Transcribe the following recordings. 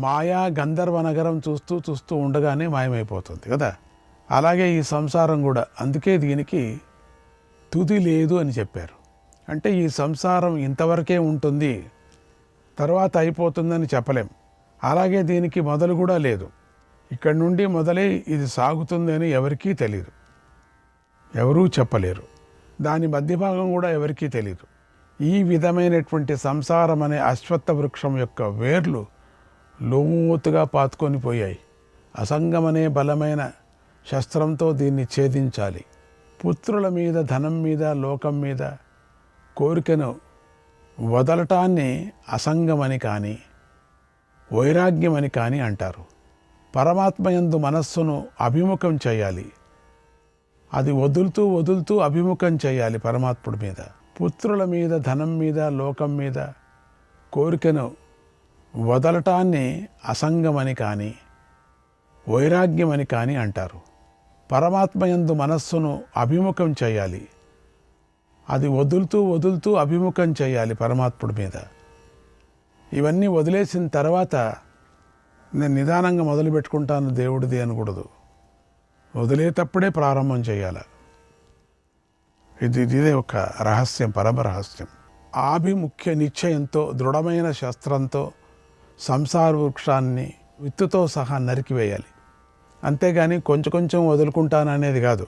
మాయా గంధర్వ నగరం చూస్తూ చూస్తూ ఉండగానే మాయమైపోతుంది కదా. అలాగే ఈ సంసారం కూడా. అందుకే దీనికి తుది లేదు అని చెప్పారు. అంటే ఈ సంసారం ఇంతవరకే ఉంటుంది, తర్వాత అయిపోతుందని చెప్పలేం. అలాగే దీనికి మొదలు కూడా లేదు. ఇక్కడి నుండి మొదలై ఇది సాగుతుంది అని ఎవరికీ తెలియదు, ఎవరూ చెప్పలేరు. దాని మధ్య భాగం కూడా ఎవరికీ తెలియదు. ఈ విధమైనటువంటి సంసారం అనే అశ్వత్థ వృక్షం యొక్క వేర్లు లోతుగా పాతుకొని పోయాయి. అసంగమనే బలమైన శస్త్రంతో దీన్ని ఛేదించాలి. పుత్రుల మీద, ధనం మీద, లోకం మీద కోరికను వదలటాన్ని అసంగమని కానీ వైరాగ్యమని కానీ అంటారు. పరమాత్మయందు మనస్సును అభిముఖం చేయాలి. అది వదులుతూ వదులుతూ అభిముఖం చేయాలి పరమాత్ముడి మీద. పుత్రుల మీద, ధనం మీద, లోకం మీద కోరికను వదలటాన్ని అసంగమని కానీ వైరాగ్యమని కానీ అంటారు. పరమాత్మయందు మనస్సును అభిముఖం చేయాలి. అది వదులుతూ వదులుతూ అభిముఖం చేయాలి పరమాత్ముడి మీద. ఇవన్నీ వదిలేసిన తర్వాత నేను నిదానంగా మొదలు పెట్టుకుంటాను దేవుడిది అనకూడదు. వదిలేటప్పుడే ప్రారంభం చేయాలి. ఇదే ఒక రహస్యం, పరమ రహస్యం. ఆభిముఖ్య నిశ్చయంతో, దృఢమైన శస్త్రంతో సంసార వృక్షాన్ని విత్తుతో సహా నరికివేయాలి. అంతేగాని కొంచెం కొంచెం వదులుకుంటాననేది కాదు.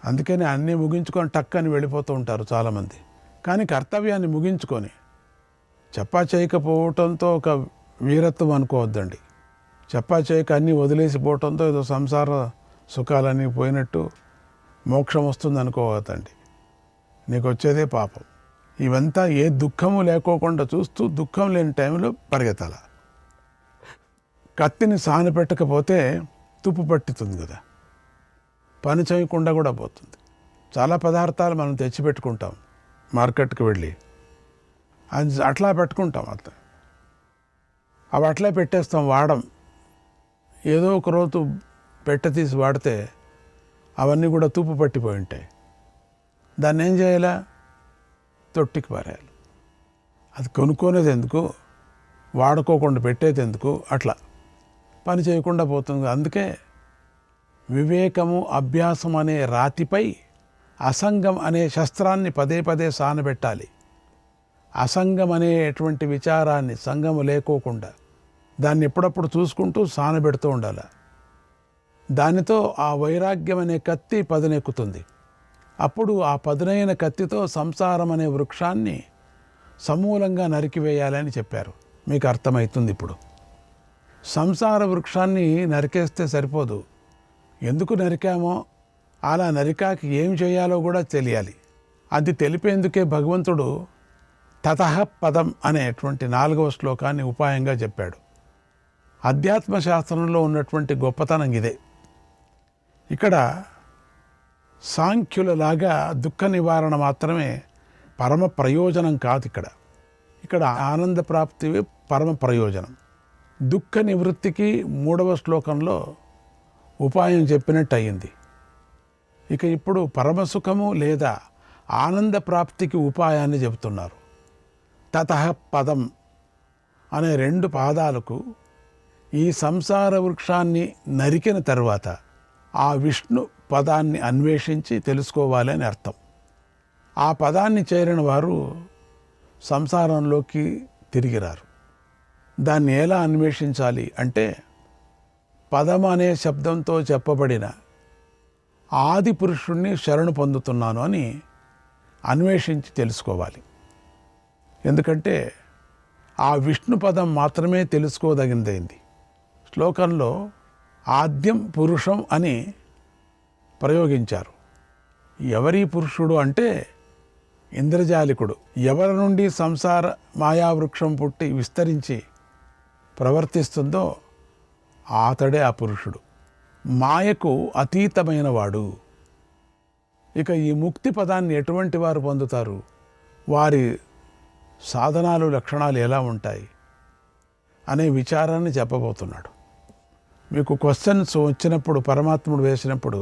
అందుకని అన్నీ ముగించుకొని టక్కని వెళ్ళిపోతూ ఉంటారు చాలామంది. కానీ కర్తవ్యాన్ని ముగించుకొని చెప్పా చేయకపోవటంతో ఒక వీరత్వం అనుకోవద్దండి. చెప్పా చేయక అన్నీ వదిలేసిపోవటంతో ఏదో సంసార సుఖాలన్నీ పోయినట్టు మోక్షం వస్తుంది అనుకోవద్దండి. నీకు వచ్చేదే పాపం. ఇవంతా ఏ దుఃఖము లేకోకుండా చూస్తూ దుఃఖం లేని టైంలో పరిగెత్తాల. కత్తిని సానపెట్టకపోతే తుప్పు పట్టుతుంది కదా, పని చేయకుండా కూడా పోతుంది. చాలా పదార్థాలు మనం తెచ్చిపెట్టుకుంటాం మార్కెట్కి వెళ్ళి, అది అట్లా పెట్టుకుంటాం. అవి అట్లే పెట్టేస్తాం, వాడం. ఏదో ఒక రోజు పెట్టె తీసి వాడితే అవన్నీ కూడా తుప్పు పట్టిపోయి ఉంటాయి. దాన్ని ఏం చేయాలా? తొట్టికి పారేయాలి. అది కొనుక్కోనేది ఎందుకు, వాడుకోకుండా పెట్టేది ఎందుకు, అట్లా పని చేయకుండా పోతుంది. అందుకే వివేకము, అభ్యాసం అనే రాతిపై అసంగం అనే శస్త్రాన్ని పదే పదే సానబెట్టాలి. అసంగం అనేటువంటి విచారాన్ని, సంగము లేకోకుండా దాన్ని ఎప్పుడప్పుడు చూసుకుంటూ సానబెడుతూ ఉండాలి. దానితో ఆ వైరాగ్యం అనే కత్తి పదునెక్కుతుంది. అప్పుడు ఆ పదునైన కత్తితో సంసారం అనే వృక్షాన్ని సమూలంగా నరికివేయాలని చెప్పారు. మీకు అర్థమవుతుంది ఇప్పుడు. సంసార వృక్షాన్ని నరికేస్తే సరిపోదు. ఎందుకు నరికామో, అలా నరికాక ఏం చేయాలో కూడా తెలియాలి. అది తెలిపేందుకే భగవంతుడు తతః పదం అనేటువంటి 4వ శ్లోకాన్ని ఉపాయంగా చెప్పాడు. అధ్యాత్మ శాస్త్రంలో ఉన్నటువంటి గొప్పతనం ఇదే. ఇక్కడ సాంఖ్యులలాగా దుఃఖ నివారణ మాత్రమే పరమ ప్రయోజనం కాదు. ఇక్కడ ఆనంద ప్రాప్తి పరమ ప్రయోజనం. దుఃఖ నివృత్తికి 3వ శ్లోకంలో ఉపాయం చెప్పినట్టు అయింది. ఇక ఇప్పుడు పరమసుఖము లేదా ఆనంద ప్రాప్తికి ఉపాయాన్ని చెబుతున్నారు. తతః పదం అనే 2 పాదాలకు ఈ సంసార వృక్షాన్ని నరికిన తర్వాత ఆ విష్ణు పదాన్ని అన్వేషించి తెలుసుకోవాలని అర్థం. ఆ పదాన్ని చేరిన వారు సంసారంలోకి తిరిగిరారు. దాన్ని ఎలా అన్వేషించాలి అంటే, పదం అనే శబ్దంతో చెప్పబడిన ఆది పురుషుణ్ణి శరణు పొందుతున్నాను అని అన్వేషించి తెలుసుకోవాలి. ఎందుకంటే ఆ విష్ణు పదం మాత్రమే తెలుసుకోదగినదైంది. శ్లోకంలో ఆద్యం పురుషం అని ప్రయోగించారు. ఎవరి పురుషుడు అంటే ఇంద్రజాలికుడు. ఎవరి నుండి సంసార మాయావృక్షం పుట్టి విస్తరించి ప్రవర్తిస్తుందో అతడే ఆ పురుషుడు. మాయకు అతీతమైన వాడు. ఇక ఈ ముక్తి పదాన్ని ఎటువంటి వారు పొందుతారు, వారి సాధనాలు, లక్షణాలు ఎలా ఉంటాయి అనే విచారాన్ని చెప్పబోతున్నాడు. మీకు క్వశ్చన్స్ వచ్చినప్పుడు, పరమాత్ముడు వేసినప్పుడు,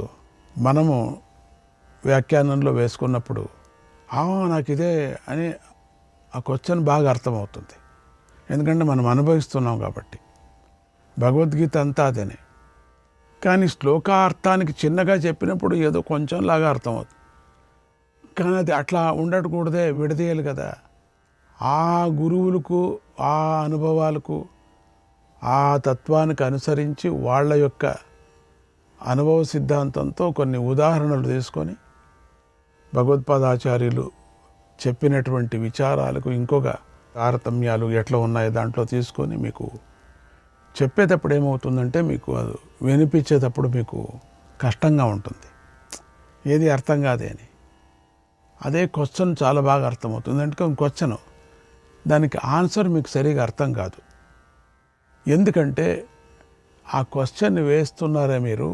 మనము వ్యాఖ్యానంలో వేసుకున్నప్పుడు నాకు ఇదే అని ఆ క్వశ్చన్ బాగా అర్థమవుతుంది. ఎందుకంటే మనం అనుభవిస్తున్నాం కాబట్టి. భగవద్గీత అంతా అదేనే. కానీ శ్లోకార్థానికి చిన్నగా చెప్పినప్పుడు ఏదో కొంచెంలాగా అర్థమవుతుంది. కానీ అది అట్లా ఉండకూడదే, విడదీయాలి కదా. ఆ గురువులకు, ఆ అనుభవాలకు, ఆ తత్వానికి అనుసరించి వాళ్ళ యొక్క అనుభవ సిద్ధాంతంతో కొన్ని ఉదాహరణలు తీసుకొని భగవత్పాదాచార్యులు చెప్పినటువంటి విచారాలకు ఇంకొక తారతమ్యాలు ఎట్లా ఉన్నాయో దాంట్లో తీసుకొని మీకు చెప్పేటప్పుడు ఏమవుతుందంటే, మీకు అది వినిపించేటప్పుడు మీకు కష్టంగా ఉంటుంది, ఏది అర్థం కాదే అని. అదే క్వశ్చన్ చాలా బాగా అర్థమవుతుంది. అంటే క్వశ్చన్ దానికి ఆన్సర్ మీకు సరిగా అర్థం కాదు. ఎందుకంటే ఆ క్వశ్చన్ వేస్తున్నారే మీరు,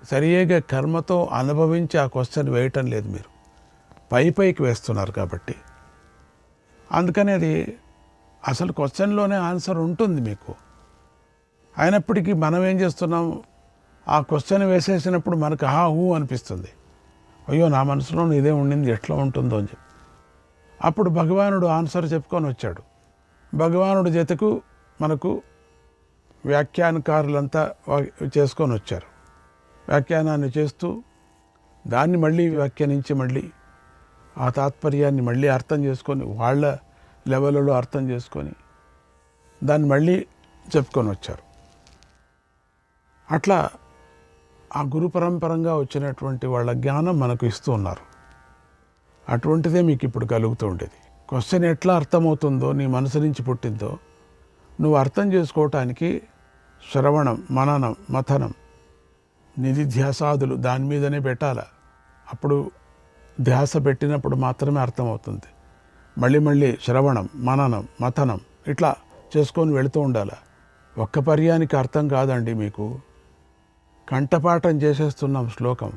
సరిగా కర్మతో అనుభవించి ఆ క్వశ్చన్ వేయటం లేదు, మీరు పైకి వేస్తున్నారు కాబట్టి. అందుకని అది అసలు క్వశ్చన్లోనే ఆన్సర్ ఉంటుంది మీకు. అయినప్పటికీ మనం ఏం చేస్తున్నాం, ఆ క్వశ్చన్ వేసేసినప్పుడు మనకు హూ అనిపిస్తుంది. అయ్యో నా మనసులో ఇదే ఉండింది, ఎట్లా ఉంటుందో అని చెప్పి. అప్పుడు భగవానుడు ఆన్సర్ చెప్పుకొని వచ్చాడు. భగవానుడి జతకు మనకు వ్యాఖ్యానకారులంతా చేసుకొని వచ్చారు. వ్యాఖ్యానాన్ని చేస్తూ దాన్ని మళ్ళీ వ్యాఖ్యానించి మళ్ళీ ఆ తాత్పర్యాన్ని మళ్ళీ అర్థం చేసుకొని, వాళ్ళ లెవెల్లో అర్థం చేసుకొని దాన్ని మళ్ళీ చెప్పుకొని వచ్చారు. అట్లా ఆ గురు పరంపరంగా వచ్చినటువంటి వాళ్ళ జ్ఞానం మనకు ఇస్తూ ఉన్నారు. అటువంటిదే మీకు ఇప్పుడు కలుగుతూ ఉండేది. క్వశ్చన్ ఎట్లా అర్థమవుతుందో, నీ మనసు నుంచి పుట్టిందో నువ్వు అర్థం చేసుకోవటానికి శ్రవణం, మననం, మథనం, నిధిధ్యాసాదులు దాని మీదనే పెట్టాల. అప్పుడు ధ్యాస పెట్టినప్పుడు మాత్రమే అర్థమవుతుంది. మళ్ళీ మళ్ళీ శ్రవణం, మననం, మథనం ఇట్లా చేసుకొని వెళుతూ ఉండాలి. ఒక్క పర్యానికి అర్థం కాదండి మీకు. కంఠపాఠం చేసేస్తున్నాం శ్లోకం,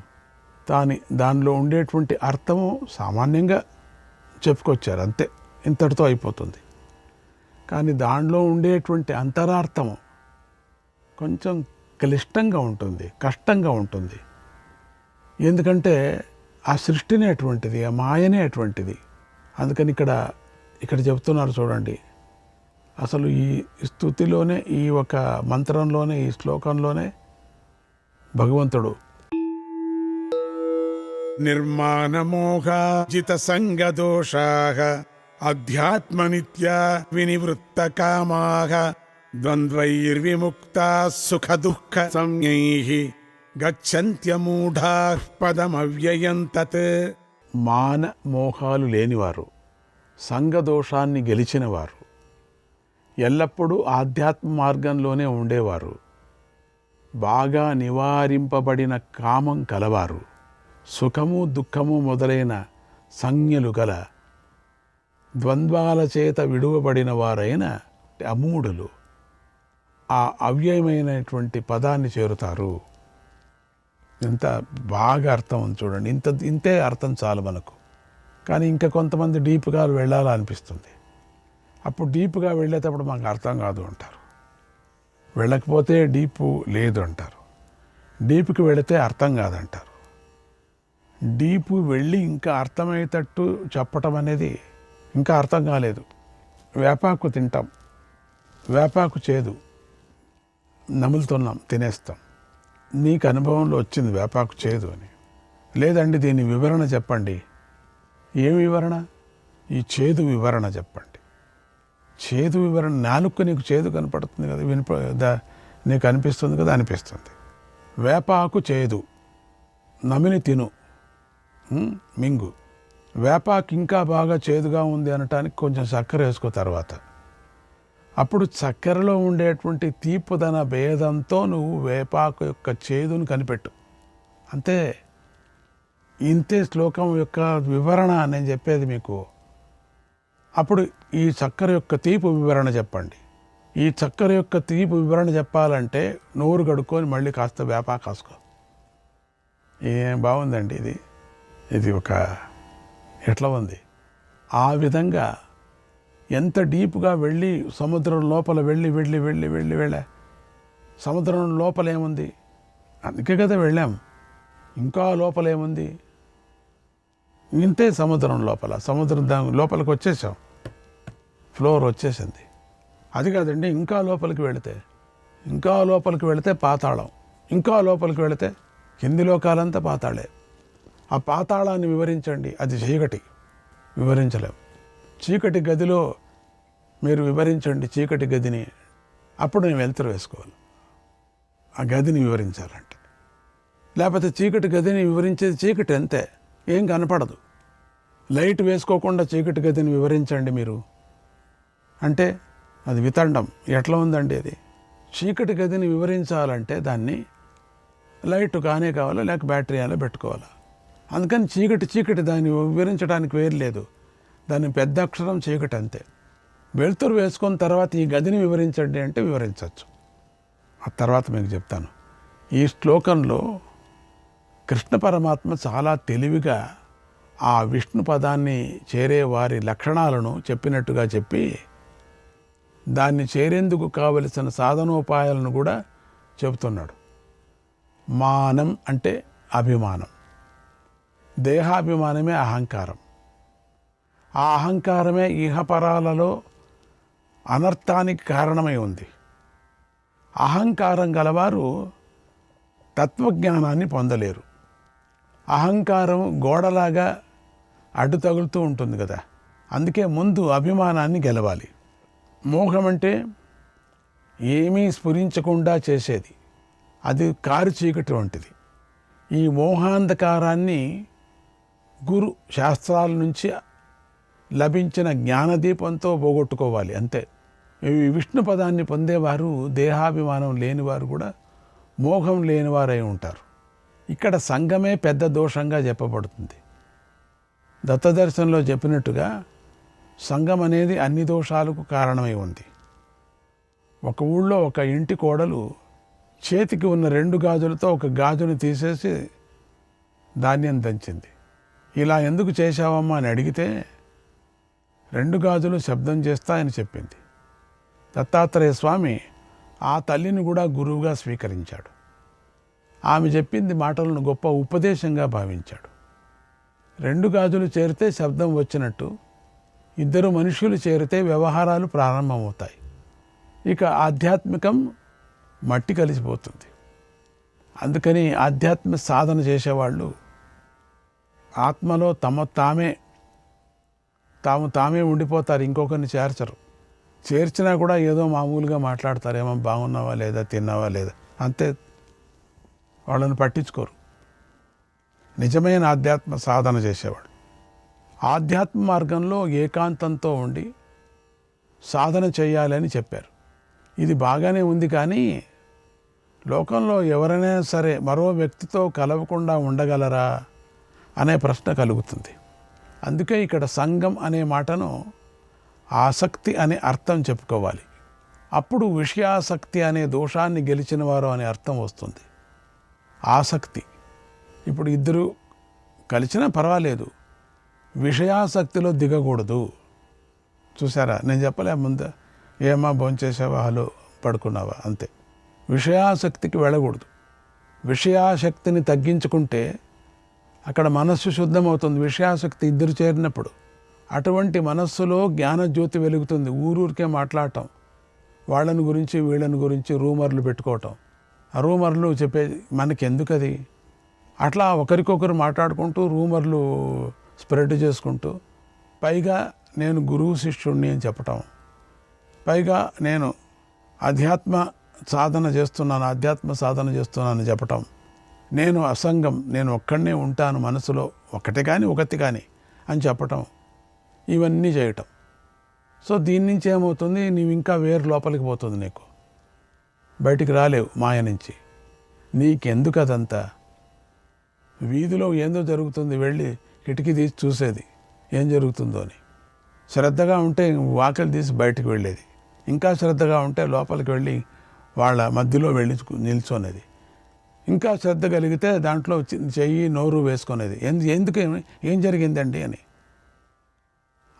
దానిలో ఉండేటువంటి అర్థము సామాన్యంగా చెప్పుకొచ్చారు, అంతే, ఇంతటితో అయిపోతుంది. కానీ దానిలో ఉండేటువంటి అంతరార్థము కొంచెం క్లిష్టంగా ఉంటుంది, కష్టంగా ఉంటుంది. ఎందుకంటే ఆ సృష్టినే అటువంటిది, ఆ మాయనే అటువంటిది. అందుకని ఇక్కడ చెప్తున్నారు చూడండి. అసలు ఈ స్తుతిలోనే, ఈ ఒక మంత్రంలోనే, ఈ శ్లోకంలోనే భగవంతుడు నిర్మాణమోహాజిత సంగదోషాః అధ్యాత్మనిత్యా వినివృత్త కామాః ద్వంద్వైర్విముక్తాః సుఖ దుఃఖ సంజ్ఞైః గచ్చంత్యమూఢాః పదమవ్యయం తత్. మాన మోహాలు లేనివారు, సంగదోషాన్ని గెలిచినవారు, ఎల్లప్పుడూ ఆధ్యాత్మ మార్గంలోనే ఉండేవారు, బాగా నివారింపబడిన కామం కలవారు, సుఖము దుఃఖము మొదలైన సంజ్ఞలు గల ద్వంద్వాల చేత విడువబడిన వారైన అమూఢులు ఆ అవ్యయమైనటువంటి పదాన్ని చేరుతారు. ఎంత బాగా అర్థం ఉంది చూడండి. ఇంతే అర్థం చాలు మనకు. కానీ ఇంకా కొంతమంది డీప్గా వెళ్ళాలనిపిస్తుంది. అప్పుడు డీప్గా వెళ్ళేటప్పుడు మాకు అర్థం కాదు అంటారు. వెళ్ళకపోతే డీపు లేదు అంటారు. డీప్కి వెళితే అర్థం కాదంటారు. డీపు వెళ్ళి ఇంకా అర్థమయ్యేటట్టు చెప్పటం అనేది ఇంకా అర్థం కాలేదు. వేపాకు తింటాం, వేపాకు చేదు, నములుతున్నాం, తినేస్తాం. నీకు అనుభవంలో వచ్చింది వేపాకు చేదు అని. లేదండి దీని వివరణ చెప్పండి. ఏం వివరణ? ఈ చేదు వివరణ చెప్పండి. చేదు వివరణ, నాలుక నీకు చేదు కనపడుతుంది కదా, నీకు అనిపిస్తుంది కదా, అనిపిస్తుంది. వేపాకు చేదు, నమిలి తిను, మింగు. వేపాకు ఇంకా బాగా చేదుగా ఉంది అనటానికి కొంచెం చక్కెర వేసుకో తర్వాత. అప్పుడు చక్కెరలో ఉండేటువంటి తీపుదన భేదంతో నువ్వు వేపాకు యొక్క చేదును కనిపెట్టు. అంతే. ఇంతే శ్లోకం యొక్క వివరణ నేను చెప్పేది మీకు. అప్పుడు ఈ చక్కెర యొక్క తీపు వివరణ చెప్పండి. ఈ చక్కెర యొక్క తీపు వివరణ చెప్పాలంటే నోరు గడుక్కొని మళ్ళీ కాస్త వేపాకు కాసుకో. ఏం బాగుందండి ఇది ఒక ఎట్లా ఉంది. ఆ విధంగా ఎంత డీప్గా వెళ్ళి సముద్రం లోపల వెళ్ళి సముద్రం లోపల ఏముంది? అందుకే కదా వెళ్ళాం. ఇంకా లోపల ఏముంది? ఇంతే సముద్రం లోపల. సముద్రం లోపలికి వచ్చేసాం, ఫ్లోర్ వచ్చేసింది. అది కాదండి ఇంకా లోపలికి వెళితే ఇంకా లోపలికి వెళితే పాతాళం, ఇంకా లోపలికి వెళితే కింది లోకాలంతా పాతాళే. ఆ పాతాళాన్ని వివరించండి, అది చీకటి, వివరించలేం. చీకటి గదిలో మీరు వివరించండి చీకటి గదిని, అప్పుడు నేను వెలుతురు వేసుకోవాలి ఆ గదిని వివరించాలంటే. లేకపోతే చీకటి గదిని వివరించేది చీకటి అంతే, ఏం కనపడదు. లైట్ వేసుకోకుండా చీకటి గదిని వివరించండి మీరు అంటే అది వితండం. ఎట్లా ఉందండి అది? చీకటి గదిని వివరించాలంటే దాన్ని లైట్ కానే కావాలా, లేక బ్యాటరీ అలా పెట్టుకోవాలా. అందుకని చీకటి దాన్ని వివరించడానికి వేరు లేదు, దాన్ని పెద్ద అక్షరం చీకటి అంతే. వెలుతురు వేసుకున్న తర్వాత ఈ గదిని వివరించండి అంటే వివరించవచ్చు. ఆ తర్వాత మీకు చెప్తాను. ఈ శ్లోకంలో కృష్ణ పరమాత్మ చాలా తెలివిగా ఆ విష్ణు పదాన్ని చేరే వారి లక్షణాలను చెప్పినట్టుగా చెప్పి దాన్ని చేరేందుకు కావలసిన సాధనోపాయాలను కూడా చెబుతున్నాడు. మానం అంటే అభిమానం, దేహాభిమానమే అహంకారం. ఆ అహంకారమే ఇహపరాలలో అనర్థానికి కారణమై ఉంది. అహంకారం గలవారు తత్వజ్ఞానాన్ని పొందలేరు. అహంకారం గోడలాగా అడ్డు తగులుతూ ఉంటుంది కదా, అందుకే ముందు అభిమానాన్ని గెలవాలి. మోహం అంటే ఏమీ స్ఫురించకుండా చేసేది, అది కారు చీకటి వంటిది. ఈ మోహాంధకారాన్ని గురు శాస్త్రాల నుంచి లభించిన జ్ఞానదీపంతో పోగొట్టుకోవాలి అంతే. ఈ విష్ణు పదాన్ని పొందేవారు దేహాభిమానం లేనివారు కూడా మోహం లేనివారై ఉంటారు. ఇక్కడ సంఘమే పెద్ద దోషంగా చెప్పబడుతుంది. దత్తదర్శనంలో చెప్పినట్టుగా సంఘం అనేది అన్ని దోషాలకు కారణమై ఉంది. ఒక ఊళ్ళో ఒక ఇంటి కోడలు చేతికి ఉన్న 2 గాజులతో ఒక గాజుని తీసేసి ధాన్యం దంచింది. ఇలా ఎందుకు చేశావమ్మా అని అడిగితే 2 గాజులు శబ్దం చేస్తాయని చెప్పింది. దత్తాత్రేయ స్వామి ఆ తల్లిని కూడా గురువుగా స్వీకరించాడు. ఆమె చెప్పింది మాటలను గొప్ప ఉపదేశంగా భావించాడు. 2 గాజులు చేరితే శబ్దం వచ్చినట్టు 2 మనుషులు చేరితే వ్యవహారాలు ప్రారంభమవుతాయి. ఇక ఆధ్యాత్మికం మట్టి కలిసిపోతుంది. అందుకని ఆధ్యాత్మిక సాధన చేసేవాళ్ళు ఆత్మలో తామే ఉండిపోతారు, ఇంకొకరిని చేర్చరు. చేర్చినా కూడా ఏదో మామూలుగా మాట్లాడతారు, ఏమో బాగున్నావా లేదా, తిన్నావా లేదా, అంతే. వాళ్ళని పట్టించుకోరు. నిజమైన ఆధ్యాత్మ సాధన చేసేవాడు ఆధ్యాత్మ మార్గంలో ఏకాంతంతో ఉండి సాధన చేయాలని చెప్పారు. ఇది బాగానే ఉంది, కానీ లోకంలో ఎవరైనా సరే మరో వ్యక్తితో కలవకుండా ఉండగలరా అనే ప్రశ్న కలుగుతుంది. అందుకే ఇక్కడ సంఘం అనే మాటను ఆసక్తి అనే అర్థం చెప్పుకోవాలి. అప్పుడు విషయాసక్తి అనే దోషాన్ని గెలిచిన వారు అనే అర్థం వస్తుంది. ఆసక్తి, ఇప్పుడు 2 కలిసినా పర్వాలేదు, విషయాసక్తిలో దిగకూడదు. చూసారా, నేను చెప్పలే ముందు, ఏమా భోంచేసావా, హలో పడుకున్నావా, అంతే. విషయాసక్తికి వెళ్ళకూడదు. విషయాసక్తిని తగ్గించుకుంటే అక్కడ మనస్సు శుద్ధమవుతుంది. విషయాసక్తి 2 చేరినప్పుడు అటువంటి మనస్సులో జ్ఞానజ్యోతి వెలుగుతుంది. ఊరూరికే మాట్లాడటం, వాళ్ళని గురించి వీళ్ళని గురించి రూమర్లు పెట్టుకోవటం, ఆ రూమర్లు చెప్పేది మనకెందుకు అది? అట్లా ఒకరికొకరు మాట్లాడుకుంటూ రూమర్లు స్ప్రెడ్ చేసుకుంటూ, పైగా నేను గురువు శిష్యుణ్ణి అని చెప్పటం, పైగా నేను ఆధ్యాత్మ సాధన చేస్తున్నానని చెప్పటం, నేను అసంగం, నేను ఒక్కడనే ఉంటాను మనసులో, ఒకటి కానీ అని చెప్పటం, ఇవన్నీ చేయటం. సో దీని నుంచి ఏమవుతుంది, నీవు ఇంకా వేరు లోపలికి పోతుంది, నీకు బయటికి రాలేవు మాయ నుంచి. నీకెందుకు అదంతా? వీధిలో ఏందో జరుగుతుంది, వెళ్ళి కిటికీ తీసి చూసేది ఏం జరుగుతుందో అని. శ్రద్ధగా ఉంటే వాకిలి తీసి బయటికి వెళ్ళేది, ఇంకా శ్రద్ధగా ఉంటే లోపలికి వెళ్ళి వాళ్ళ మధ్యలో వెళ్ళి నిల్చొనేది, ఇంకా శ్రద్ధ కలిగితే దాంట్లో చెయ్యి నోరు వేసుకునేది. ఎందుకు ఏం జరిగిందండి అని.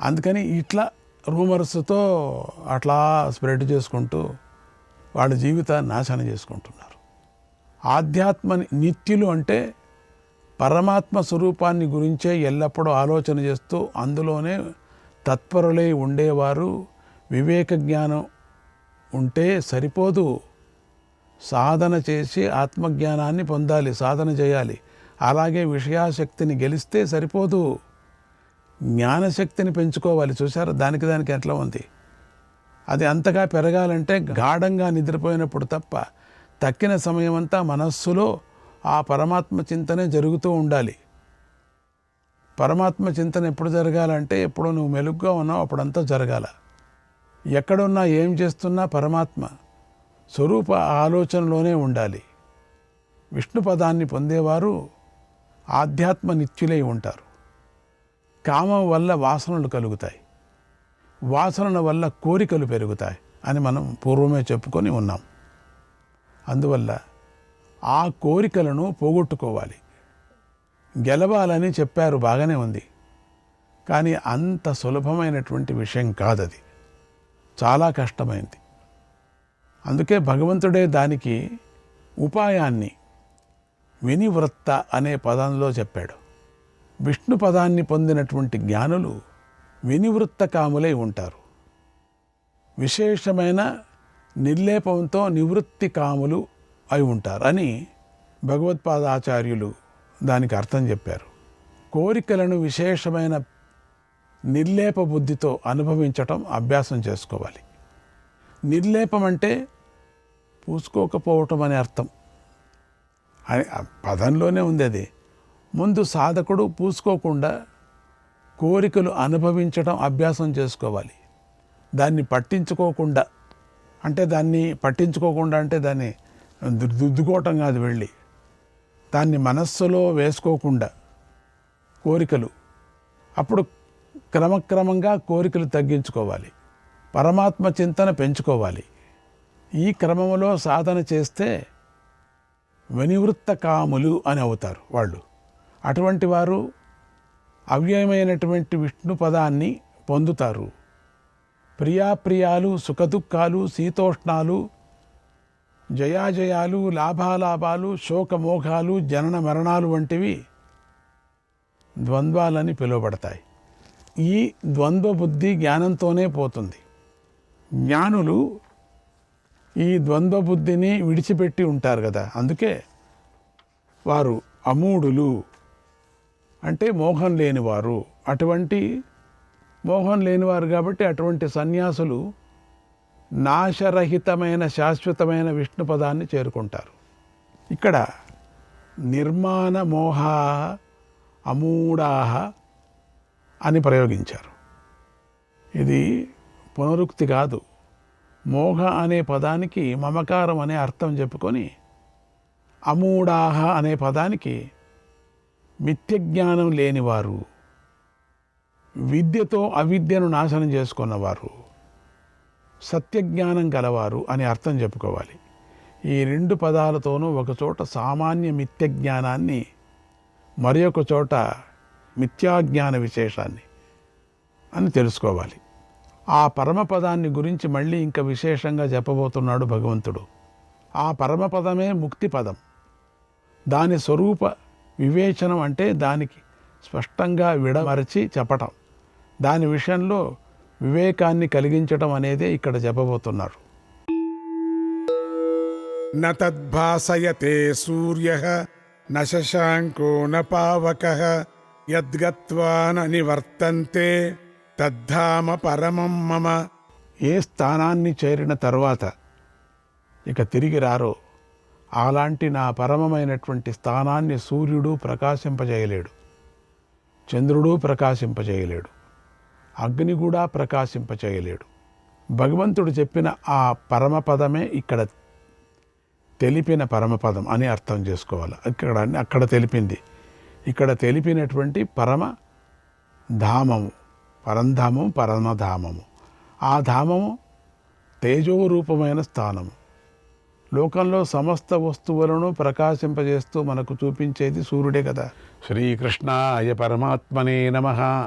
అందుకని ఇట్లా రూమర్స్తో అట్లా స్ప్రెడ్ చేసుకుంటూ వాళ్ళ జీవితాన్ని నాశనం చేసుకుంటున్నారు. ఆధ్యాత్మ నిత్యులు అంటే పరమాత్మ స్వరూపాన్ని గురించే ఎల్లప్పుడూ ఆలోచన చేస్తూ అందులోనే తత్పరులై ఉండేవారు. వివేక జ్ఞానం ఉంటే సరిపోదు, సాధన చేసి ఆత్మజ్ఞానాన్ని పొందాలి, సాధన చేయాలి. అలాగే విషయాశక్తిని గెలిస్తే సరిపోదు, జ్ఞానశక్తిని పెంచుకోవాలి. చూసారా దానికి ఎట్లా ఉంది. అది అంతగా పెరగాలంటే గాఢంగా నిద్రపోయినప్పుడు తప్ప తక్కిన సమయమంతా మనస్సులో ఆ పరమాత్మ చింతనే జరుగుతూ ఉండాలి. పరమాత్మ చింతన ఎప్పుడు జరగాలంటే ఎప్పుడు నువ్వు మెలుగ్గా ఉన్నావు అప్పుడంతా జరగాల. ఎక్కడున్నా ఏం చేస్తున్నా పరమాత్మ స్వరూప ఆలోచనలోనే ఉండాలి. విష్ణు పదాన్ని పొందేవారు ఆధ్యాత్మ నిత్యులై ఉంటారు. కామం వల్ల వాసనలు కలుగుతాయి, వాసనల వల్ల కోరికలు పెరుగుతాయి అని మనం పూర్వమే చెప్పుకొని ఉన్నాం. అందువల్ల ఆ కోరికలను పోగొట్టుకోవాలి, గెలవాలని చెప్పారు, బాగానే ఉంది. కానీ అంత సులభమైనటువంటి విషయం కాదది, చాలా కష్టమైంది. అందుకే భగవంతుడే దానికి ఉపాయాన్ని వినివృత్త అనే పదంలో చెప్పాడు. విష్ణు పదాన్ని పొందినటువంటి జ్ఞానులు వినివృత్త కాములై ఉంటారు. విశేషమైన నిర్లేపంతో నివృత్తి కాములు అయి ఉంటారు అని భగవత్పాదాచార్యులు దానికి అర్థం చెప్పారు. కోరికలను విశేషమైన నిర్లేప బుద్ధితో అనుభవించటం అభ్యాసం చేసుకోవాలి. నిర్లేపం అంటే పూసుకోకపోవటం అనే అర్థం అని పదంలోనే ఉంది. అది ముందు సాధకుడు పూసుకోకుండా కోరికలు అనుభవించటం అభ్యాసం చేసుకోవాలి. దాన్ని పట్టించుకోకుండా అంటే దాన్ని దుద్దుకోవటం కాదు, వెళ్ళి దాన్ని మనస్సులో వేసుకోకుండా కోరికలు, అప్పుడు క్రమక్రమంగా కోరికలు తగ్గించుకోవాలి, పరమాత్మ చింతన పెంచుకోవాలి. ఈ క్రమంలో సాధన చేస్తే వినివృత్త కాములు అని అవుతారు వాళ్ళు. అటువంటి వారు అవ్యయమైనటువంటి విష్ణు పదాన్ని పొందుతారు. ప్రియాప్రియాలు, సుఖదుఖాలు, శీతోష్ణాలు, జయాజయాలు, లాభాలాభాలు, శోకమోహాలు, జనన మరణాలు వంటివి ద్వంద్వాలని పిలువబడతాయి. ఈ ద్వంద్వ బుద్ధి జ్ఞానంతోనే పోతుంది. జ్ఞానులు ఈ ద్వంద్వ బుద్ధిని విడిచిపెట్టి ఉంటారు కదా, అందుకే వారు అమూఢులు అంటే మోహం లేనివారు. అటువంటి మోహం లేనివారు కాబట్టి అటువంటి సన్యాసులు నాశరహితమైన శాశ్వతమైన విష్ణు పదాన్ని చేరుకుంటారు. ఇక్కడ నిర్మాణ మోహ అమూఢాహ అని ప్రయోగించారు. ఇది పునరుక్తి కాదు. మోహ అనే పదానికి మమకారం అనే అర్థం చెప్పుకొని అమూఢాహ అనే పదానికి మిథ్యజ్ఞానం లేనివారు, విద్యతో అవిద్యను నాశనం చేసుకున్నవారు, సత్యజ్ఞానం గలవారు అని అర్థం చెప్పుకోవాలి. ఈ రెండు పదాలతోనూ ఒకచోట సామాన్య మిథ్యజ్ఞానాన్ని, మరి ఒక చోట మిథ్యాజ్ఞాన విశేషాన్ని అని తెలుసుకోవాలి. ఆ పరమపదాన్ని గురించి మళ్ళీ ఇంకా విశేషంగా చెప్పబోతున్నాడు భగవంతుడు. ఆ పరమపదమే ముక్తి పదం. దాని స్వరూప వివేచనం అంటే దానికి స్పష్టంగా విడమరచి చెప్పటం, దాని విషయంలో వివేకాన్ని కలిగించటం అనేదే ఇక్కడ చెప్పబోతున్నారు. న తద్భాసయతే సూర్యః న శశాంకో న పావకః యద్గత్వా న నివర్తంతే తద్ధామ పరమం మమ. ఏ స్థానాన్ని చేరిన తర్వాత ఇక తిరిగి రారో అలాంటి నా పరమమైనటువంటి స్థానాన్ని సూర్యుడు ప్రకాశింపజేయలేడు, చంద్రుడు ప్రకాశింపజేయలేడు, అగ్ని కూడా ప్రకాశింపచేయలేడు. భగవంతుడు చెప్పిన ఆ పరమపదమే ఇక్కడ తెలిపిన పరమపదం అని అర్థం చేసుకోవాలి. అక్కడ తెలిపింది, ఇక్కడ తెలిపినటువంటి పరమ ధామము, పరంధామము, పరమధామము. ఆ ధామము తేజోరూపమైన స్థానము. లోకంలో సమస్త వస్తువులను ప్రకాశింపజేస్తూ మనకు చూపించేది సూర్యుడే కదా. శ్రీకృష్ణాయ పరమాత్మనే నమః.